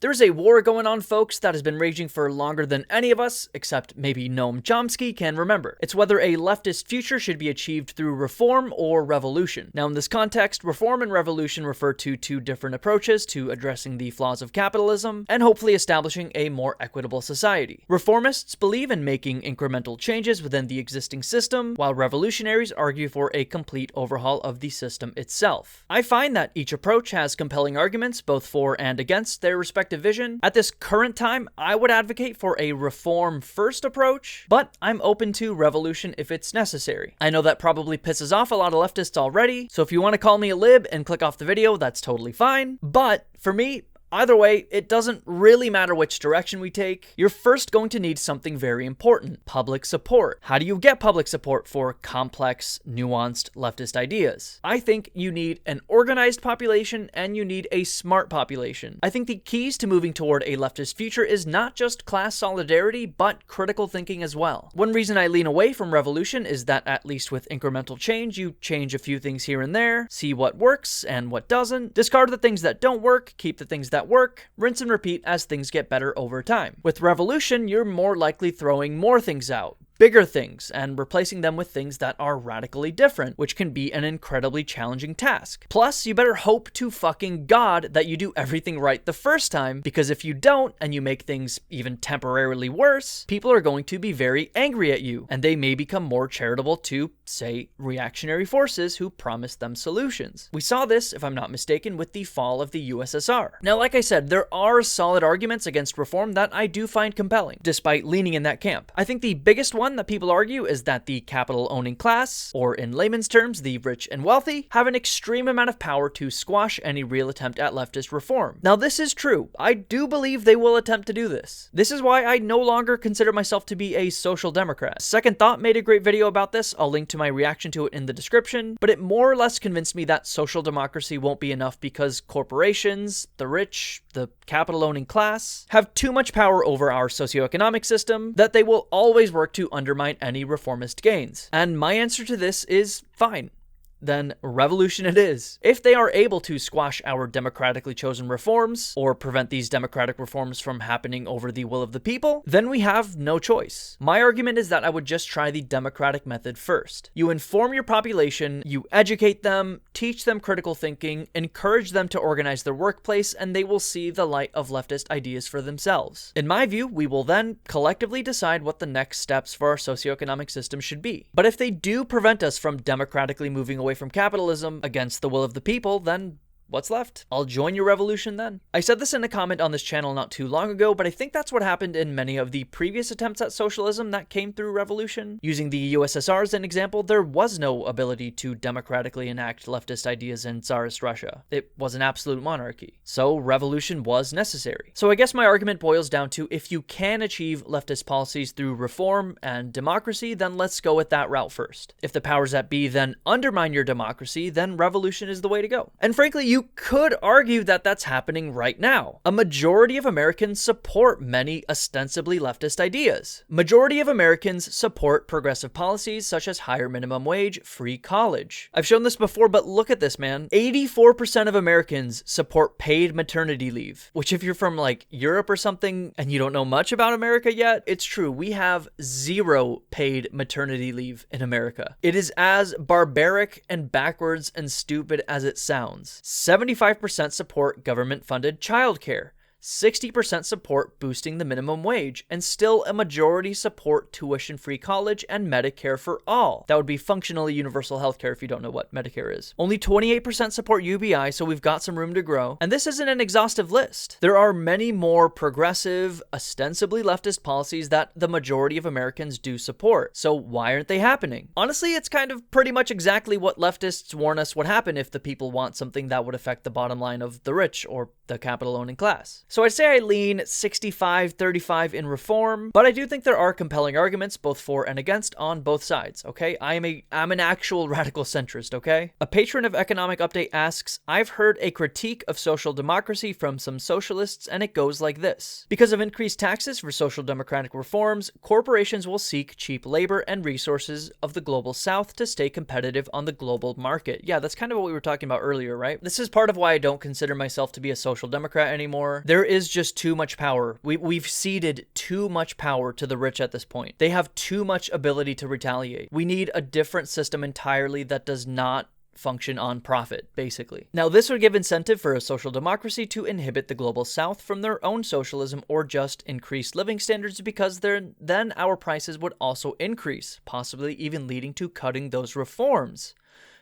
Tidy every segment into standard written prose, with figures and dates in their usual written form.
There's a war going on, folks, that has been raging for longer than any of us, except maybe Noam Chomsky, can remember. It's whether a leftist future should be achieved through reform or revolution. Now, in this context, reform and revolution refer to two different approaches to addressing the flaws of capitalism and hopefully establishing a more equitable society. Reformists believe in making incremental changes within the existing system, while revolutionaries argue for a complete overhaul of the system itself. I find that each approach has compelling arguments, both for and against their respective vision. At this current time, I would advocate for a reform-first approach, but I'm open to revolution if it's necessary. I know that probably pisses off a lot of leftists already, so if you want to call me a lib and click off the video, that's totally fine. But for me, either way, it doesn't really matter which direction we take. You're first going to need something very important: public support. How do you get public support for complex, nuanced leftist ideas? I think you need an organized population and you need a smart population. I think the keys to moving toward a leftist future is not just class solidarity, but critical thinking as well. One reason I lean away from revolution is that, at least with incremental change, you change a few things here and there, see what works and what doesn't, discard the things that don't work, keep the things that work, rinse and repeat as things get better over time. With revolution, you're more likely throwing more things out, bigger things, and replacing them with things that are radically different, which can be an incredibly challenging task. Plus, you better hope to fucking God that you do everything right the first time, because if you don't, and you make things even temporarily worse, people are going to be very angry at you, and they may become more charitable to, say, reactionary forces who promise them solutions. We saw this, if I'm not mistaken, with the fall of the USSR. Now, like I said, there are solid arguments against reform that I do find compelling, despite leaning in that camp. I think the biggest one that people argue is that the capital-owning class, or in layman's terms, the rich and wealthy, have an extreme amount of power to squash any real attempt at leftist reform. Now, this is true. I do believe they will attempt to do this. This is why I no longer consider myself to be a social democrat. Second Thought made a great video about this. I'll link to my reaction to it in the description, but it more or less convinced me that social democracy won't be enough because corporations, the rich, the capital-owning class, have too much power over our socioeconomic system that they will always work to undermine any reformist gains. And my answer to this is fine. Then revolution it is. If they are able to squash our democratically chosen reforms, or prevent these democratic reforms from happening over the will of the people, then we have no choice. My argument is that I would just try the democratic method first. You inform your population, you educate them, teach them critical thinking, encourage them to organize their workplace, and they will see the light of leftist ideas for themselves. In my view, we will then collectively decide what the next steps for our socioeconomic system should be. But if they do prevent us from democratically moving away from capitalism against the will of the people, then what's left? I'll join your revolution then. I said this in a comment on this channel not too long ago, but I think that's what happened in many of the previous attempts at socialism that came through revolution. Using the USSR as an example, there was no ability to democratically enact leftist ideas in Tsarist Russia. It was an absolute monarchy. So revolution was necessary. So I guess my argument boils down to, if you can achieve leftist policies through reform and democracy, then let's go with that route first. If the powers that be then undermine your democracy, then revolution is the way to go. And frankly, you could argue that that's happening right now. A majority of Americans support many ostensibly leftist ideas. Majority of Americans support progressive policies such as higher minimum wage, free college. I've shown this before, but look at this, man. 84% of Americans support paid maternity leave, which if you're from like Europe or something and you don't know much about America yet, it's true. We have zero paid maternity leave in America. It is as barbaric and backwards and stupid as it sounds. 75% support government-funded childcare. 60% support boosting the minimum wage, and still a majority support tuition-free college and Medicare for all. That would be functionally universal healthcare if you don't know what Medicare is. Only 28% support UBI, so we've got some room to grow. And this isn't an exhaustive list. There are many more progressive, ostensibly leftist policies that the majority of Americans do support. So why aren't they happening? Honestly, it's kind of pretty much exactly what leftists warn us would happen if the people want something that would affect the bottom line of the rich or the capital-owning class. So I'd say I lean 65-35 in reform, but I do think there are compelling arguments both for and against on both sides, okay? I'm an actual radical centrist, okay? A patron of Economic Update asks, I've heard a critique of social democracy from some socialists, and it goes like this. Because of increased taxes for social democratic reforms, corporations will seek cheap labor and resources of the global south to stay competitive on the global market. Yeah, that's kind of what we were talking about earlier, right? This is part of why I don't consider myself to be a social social democrat anymore. There is just too much power. We've ceded too much power to the rich at this point. They have too much ability to retaliate. We need a different system entirely that does not function on profit, basically. Now, this would give incentive for a social democracy to inhibit the global south from their own socialism or just increase living standards, because then our prices would also increase, possibly even leading to cutting those reforms.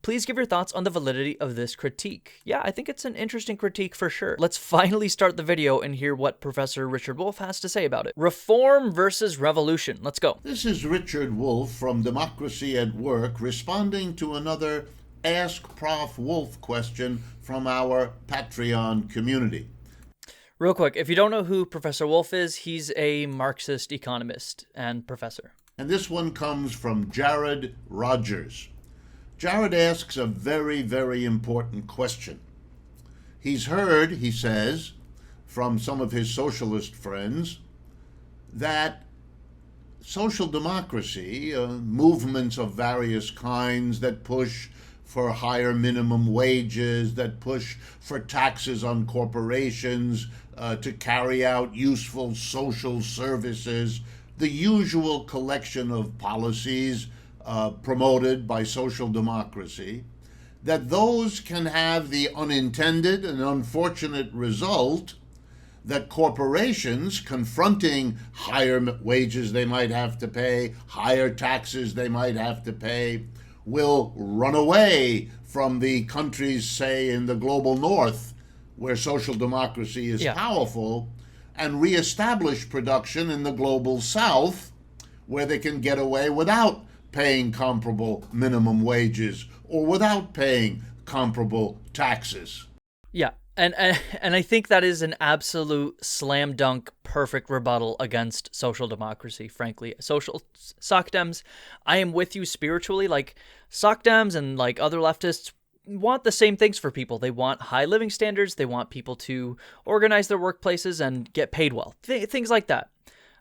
Please give your thoughts on the validity of this critique. Yeah, I think it's an interesting critique for sure. Let's finally start the video and hear what Professor Richard Wolff has to say about it. Reform versus revolution. Let's go. This is Richard Wolff from Democracy at Work, responding to another Ask Prof. Wolff question from our Patreon community. Real quick, if you don't know who Professor Wolff is, he's a Marxist economist and professor. And this one comes from Jared Rogers. Jared asks a very, very important question. He's heard, he says, from some of his socialist friends that social democracy, movements of various kinds that push for higher minimum wages, that push for taxes on corporations, to carry out useful social services, the usual collection of policies promoted by social democracy, that those can have the unintended and unfortunate result that corporations, confronting higher wages they might have to pay, higher taxes they might have to pay, will run away from the countries, say, in the global north, where social democracy is powerful, and reestablish production in the global south, where they can get away without paying comparable minimum wages or without paying comparable taxes. Yeah. And I think that is an absolute slam dunk, perfect rebuttal against social democracy, frankly. Social SocDems, I am with you spiritually. Like, SocDems and like other leftists want the same things for people. They want high living standards. They want people to organize their workplaces and get paid well. Things like that.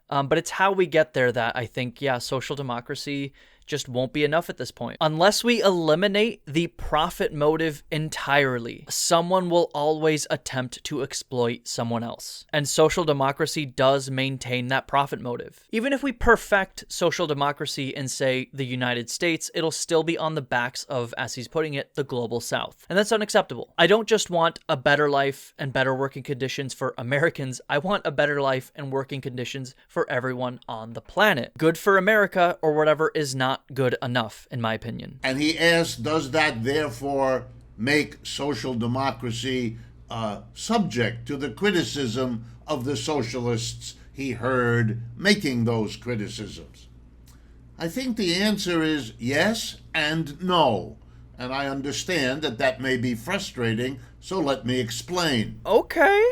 But it's how we get there that I think, social democracy just won't be enough at this point. Unless we eliminate the profit motive entirely, someone will always attempt to exploit someone else. And social democracy does maintain that profit motive. Even if we perfect social democracy in, say, the United States, it'll still be on the backs of, as he's putting it, the global south. And that's unacceptable. I don't just want a better life and better working conditions for Americans. I want a better life and working conditions for everyone on the planet. Good for America or whatever is not good enough, in my opinion. And he asked, does that therefore make social democracy subject to the criticism of the socialists he heard making those criticisms? I think the answer is yes and no. And I understand that that may be frustrating, so let me explain. Okay.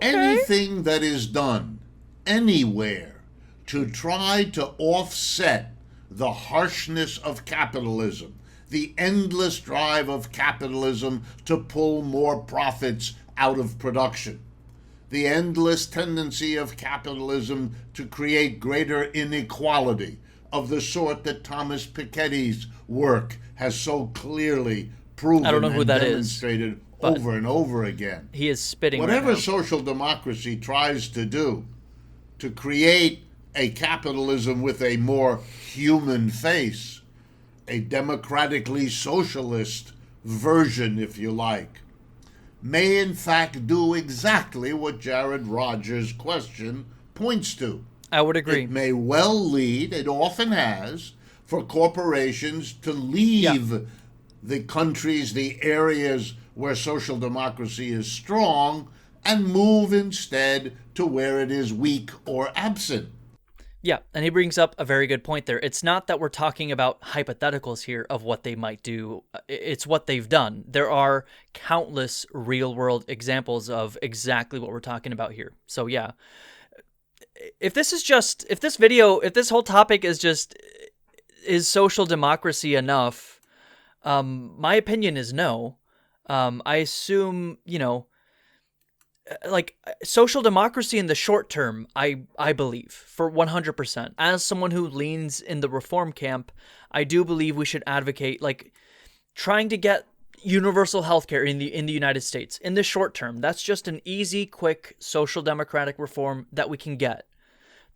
Anything that is done anywhere to try to offset the harshness of capitalism, the endless drive of capitalism to pull more profits out of production, the endless tendency of capitalism to create greater inequality of the sort that Thomas Piketty's work has so clearly proven and demonstrated over and over again. He is spitting Whatever right now. Social democracy tries to do to create a capitalism with a more human face, a democratically socialist version, if you like, may in fact do exactly what Jared Rogers' question points to. I would agree. It may well lead, it often has, for corporations to leave the countries, the areas where social democracy is strong, and move instead to where it is weak or absent. Yeah, and he brings up a very good point there. It's not that we're talking about hypotheticals here of what they might do. It's what they've done. There are countless real-world examples of exactly what we're talking about here. So yeah, if this whole topic is social democracy enough, my opinion is no. I assume, like social democracy in the short term, I believe for 100%. As someone who leans in the reform camp, I do believe we should advocate like trying to get universal healthcare in the United States. In the short term, that's just an easy, quick social democratic reform that we can get.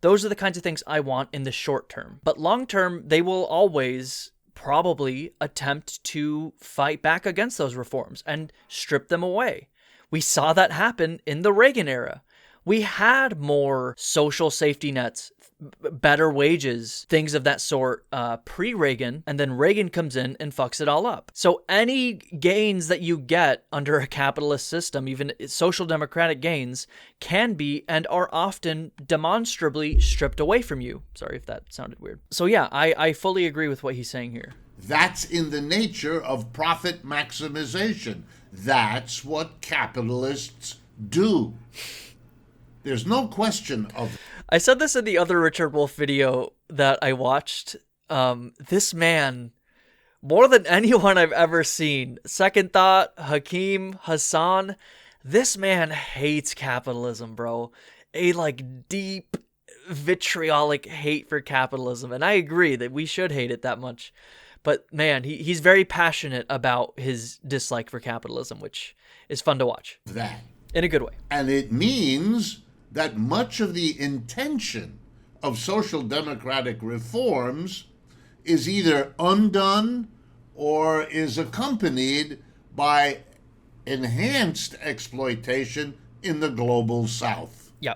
Those are the kinds of things I want in the short term. But long term, they will always probably attempt to fight back against those reforms and strip them away. We saw that happen in the Reagan era. We had more social safety nets, better wages, things of that sort pre-Reagan, and then Reagan comes in and fucks it all up. So any gains that you get under a capitalist system, even social democratic gains, can be and are often demonstrably stripped away from you. Sorry if that sounded weird. So yeah, I fully agree with what he's saying here. That's in the nature of profit maximization. That's what capitalists do. There's no question of... I said this in the other Richard Wolff video that I watched. This man, more than anyone I've ever seen, second thought, Hakeem Hassan, this man hates capitalism, bro. A deep, vitriolic hate for capitalism. And I agree that we should hate it that much. But man, he's very passionate about his dislike for capitalism, which is fun to watch. That. In a good way. And it means that much of the intention of social democratic reforms is either undone or is accompanied by enhanced exploitation in the global south. Yeah. 100%.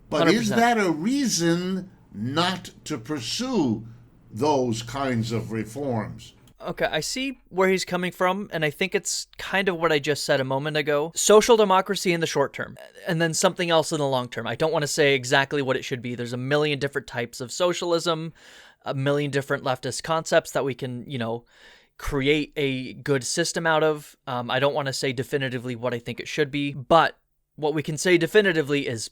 But is that a reason not to pursue those kinds of reforms? Okay, I see where he's coming from, and I think it's kind of what I just said a moment ago. Social democracy in the short term, and then something else in the long term. I don't want to say exactly what it should be. There's a million different types of socialism, a million different leftist concepts that we can, create a good system out of. I don't want to say definitively what I think it should be, but what we can say definitively is,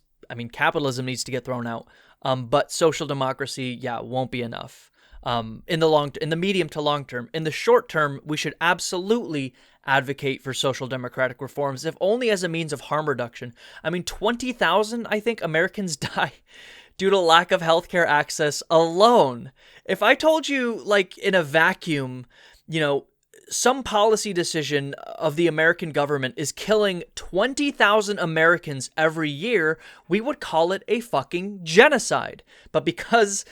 capitalism needs to get thrown out, but social democracy, won't be enough. In the medium to long term. In the short term, we should absolutely advocate for social democratic reforms, if only as a means of harm reduction. 20,000, I think, Americans die due to lack of healthcare access alone. If I told you, in a vacuum, some policy decision of the American government is killing 20,000 Americans every year, we would call it a fucking genocide. But because,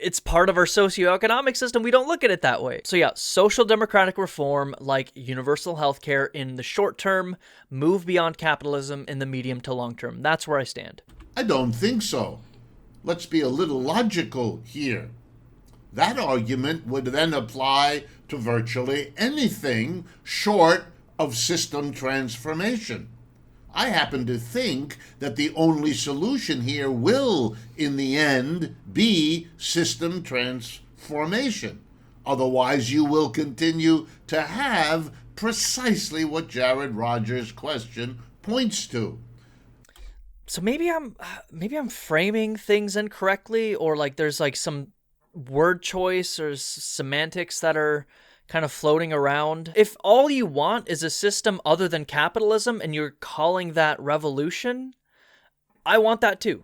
it's part of our socioeconomic system, we don't look at it that way. So yeah, social democratic reform like universal healthcare in the short term, move beyond capitalism in the medium to long term. That's where I stand. I don't think so. Let's be a little logical here. That argument would then apply to virtually anything short of system transformation. I happen to think that the only solution here will, in the end, be system transformation. Otherwise, you will continue to have precisely what Jared Rogers' question points to. So maybe I'm framing things incorrectly, or there's some word choice or semantics that are kind of floating around. If all you want is a system other than capitalism and you're calling that revolution, I want that too.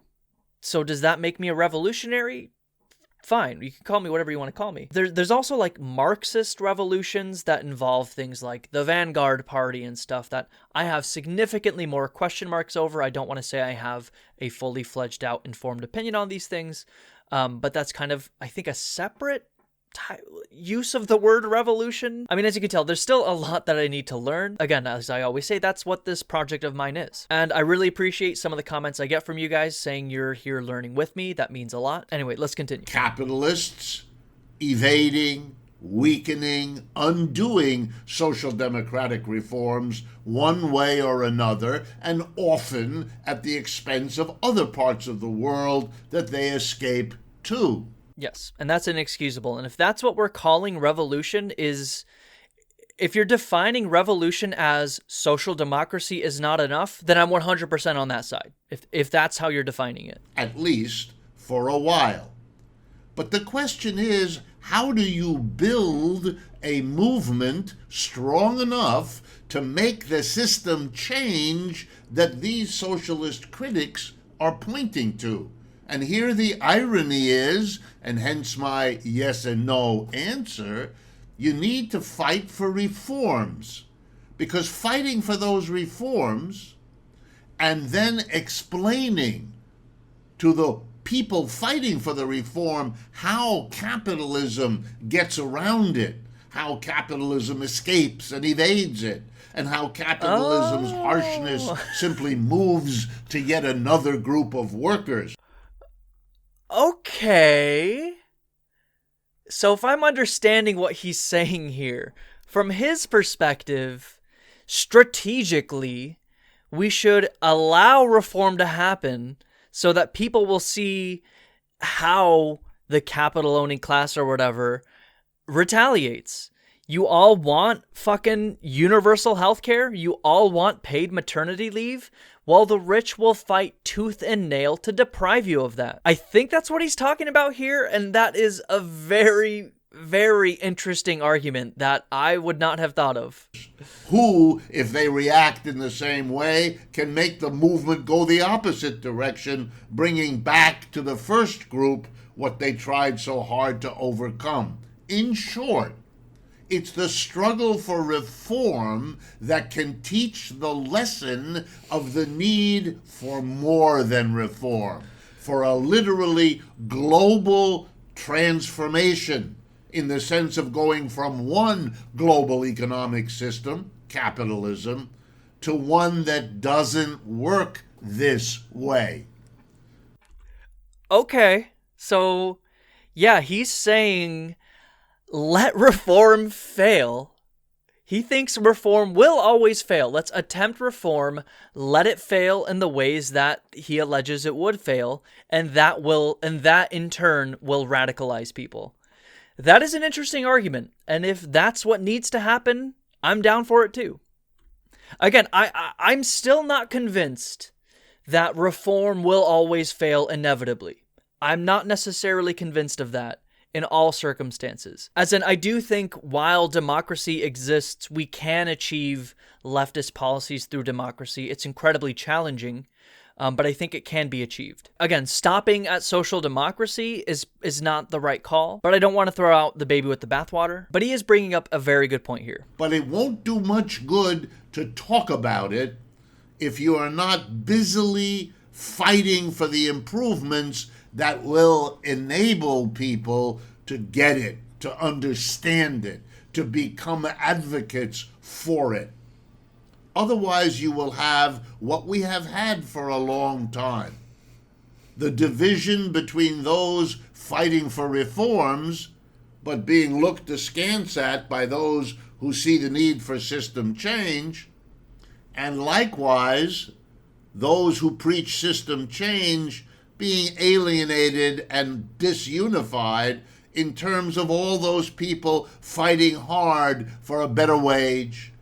So does that make me a revolutionary? Fine, you can call me whatever you want to call me. There's also Marxist revolutions that involve things like the Vanguard Party and stuff that I have significantly more question marks over. I don't want to say I have a fully fledged out informed opinion on these things, but that's kind of, I think, a separate use of the word revolution. As you can tell, there's still a lot that I need to learn. Again, as I always say, that's what this project of mine is. And I really appreciate some of the comments I get from you guys saying you're here learning with me. That means a lot. Anyway, let's continue. Capitalists evading, weakening, undoing social democratic reforms one way or another, and often at the expense of other parts of the world that they escape to. Yes, and that's inexcusable. And if that's what we're calling revolution, if you're defining revolution as social democracy is not enough, then I'm 100% on that side, if that's how you're defining it. At least for a while. But the question is, how do you build a movement strong enough to make the system change that these socialist critics are pointing to? And here the irony is, and hence my yes and no answer, You need to fight for reforms, because fighting for those reforms and then explaining to the people fighting for the reform how capitalism gets around it, how capitalism escapes and evades it, and how capitalism's harshness simply moves to yet another group of workers. Okay. So if I'm understanding what he's saying here, from his perspective, strategically, we should allow reform to happen so that people will see how the capital-owning class or whatever retaliates. You all want fucking universal healthcare? You all want paid maternity leave? Well, the rich will fight tooth and nail to deprive you of that. I think that's what he's talking about here, and that is a very, very interesting argument that I would not have thought of. Who, if they react in the same way, can make the movement go the opposite direction, bringing back to the first group what they tried so hard to overcome. In short, it's the struggle for reform that can teach the lesson of the need for more than reform, for a literally global transformation, in the sense of going from one global economic system, capitalism, to one that doesn't work this way. Okay, so yeah, he's saying let reform fail. He thinks reform will always fail. Let's attempt reform, let it fail in the ways that he alleges it would fail, and that in turn will radicalize people. That is an interesting argument, and if that's what needs to happen, I'm down for it too. Again, I'm still not convinced that reform will always fail inevitably. I'm not necessarily convinced of that in all circumstances. As in, I do think while democracy exists, we can achieve leftist policies through democracy. It's incredibly challenging, but I think it can be achieved. Again, stopping at social democracy is not the right call, but I don't want to throw out the baby with the bathwater. But he is bringing up a very good point here. But it won't do much good to talk about it if you are not busily fighting for the improvements that will enable people to get it, to understand it, to become advocates for it. Otherwise, you will have what we have had for a long time: the division between those fighting for reforms but being looked askance at by those who see the need for system change, and likewise those who preach system change being alienated and disunified in terms of all those people fighting hard for a better wage,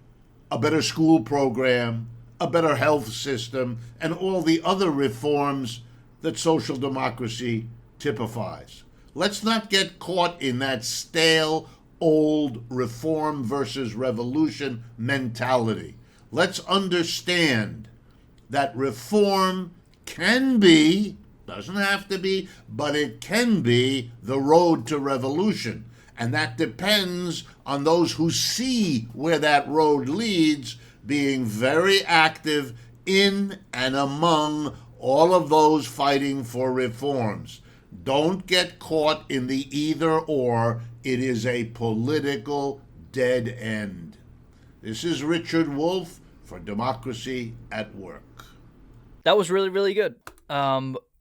a better school program, a better health system, and all the other reforms that social democracy typifies. Let's not get caught in that stale, old reform versus revolution mentality. Let's understand that reform can be, doesn't have to be, but it can be the road to revolution. And that depends on those who see where that road leads being very active in and among all of those fighting for reforms. Don't get caught in the either or. It is a political dead end. This is Richard Wolff for Democracy at Work. That was really, really good.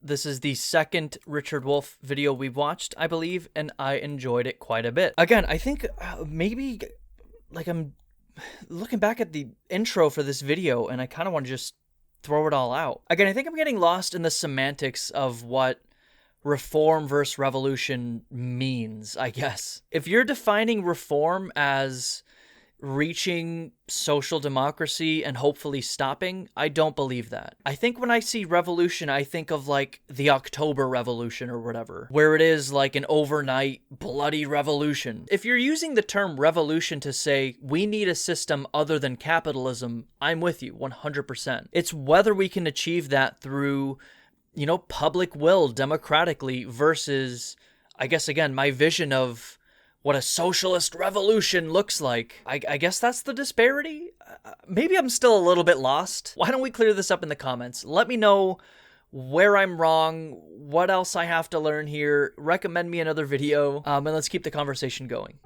This is the second Richard Wolff video we've watched, I believe, and I enjoyed it quite a bit. Again, I think maybe, like, I'm looking back at the intro for this video, and I kind of want to just throw it all out. Again, I think I'm getting lost in the semantics of what reform versus revolution means, I guess. If you're defining reform as reaching social democracy and hopefully stopping, I don't believe that. I think when I see revolution, I think of like the October Revolution or whatever, where it is like an overnight bloody revolution. If you're using the term revolution to say we need a system other than capitalism, I'm with you 100%. It's whether we can achieve that through, public will democratically versus, I guess, again, my vision of what a socialist revolution looks like. I guess that's the disparity? Maybe I'm still a little bit lost. Why don't we clear this up in the comments? Let me know where I'm wrong, what else I have to learn here, recommend me another video, and let's keep the conversation going.